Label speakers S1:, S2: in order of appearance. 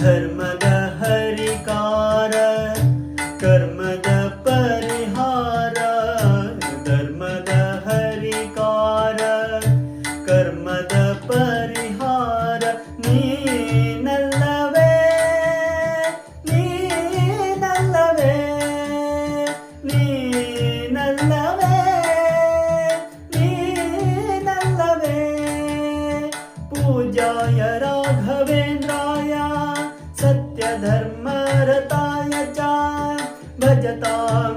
S1: ಧರ್ಮದ ಹರಿಕಾರ ಕರ್ಮದ ಪರಿಹಾರ, ಧರ್ಮದ ಹರಿಕಾರ ಕರ್ಮದ ಪರಿಹಾರ ನೀನಲ್ಲವೇ, ನೀನಲ್ಲವೇ, ನೀನಲ್ಲವೇ, ನೀನಲ್ಲವೇ. पूजाय राघवेन्द्राय सत्यधर्मरताय च भजतां